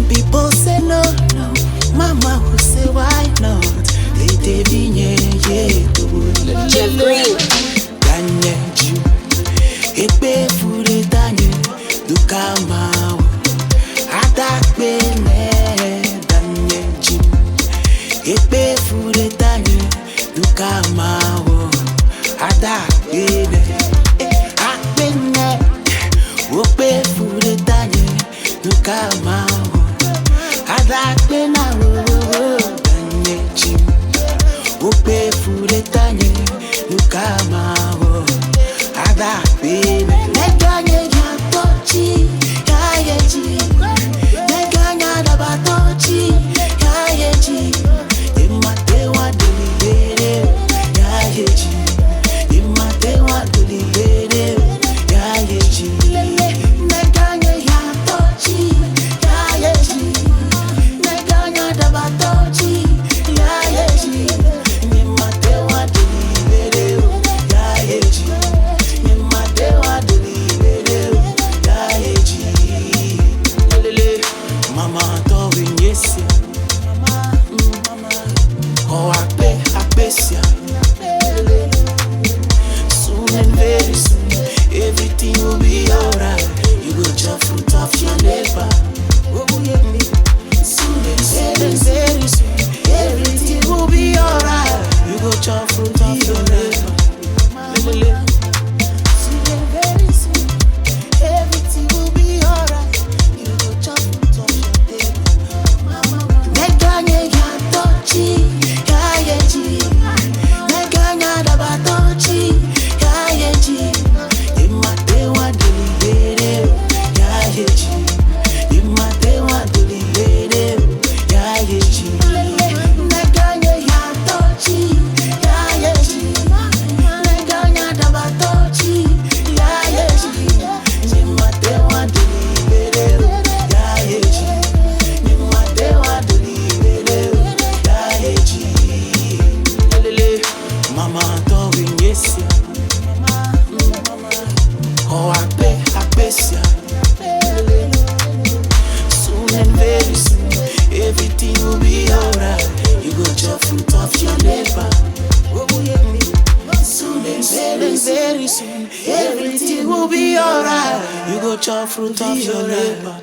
people say no, no. Mama will say why not? They be yeah, Jeff Green. Danye ju, ekpe fure danye, dukama. Adakpe ne danye ju, ekpe fure danye, dukama. Adakpe ne, akpe ne, okpe fure danye, dukama. Adakpe na danye ju, okpe fure danye, dukama. Adakpe ne, neganye yatochi, yayeji, neganya dabatochi, yayeji, imatewa delibere, yayeji, imatewa delibere, yayeji, neganya yatochi, yayeji, neganya dabatochi, yayeji, imatewa delibere, yayeji. Mama told me yes, oh I soon and very soon everything will be alright. You go chop fruit of your labor. Soon and very soon everything will be alright. You go chop fruit of your labor. Soon and very soon everything will be alright. You go chop fruit of your labor. Neganye yatochi, yayeji, neganya dabatochi, yayeji, imatewa delibere, yayeji, imatewa delibere, yayeji, neganye yatochi, yayeji, neganya dabatochi, yayeji, imatewa delibere, yayeji, imatewa delibere, yayeji. Mama told me yes, oh I bless ya. Soon and very soon everything will be alright. You go chop fruit of your labor. Soon and very soon everything will be alright. You go chop fruit of your labor.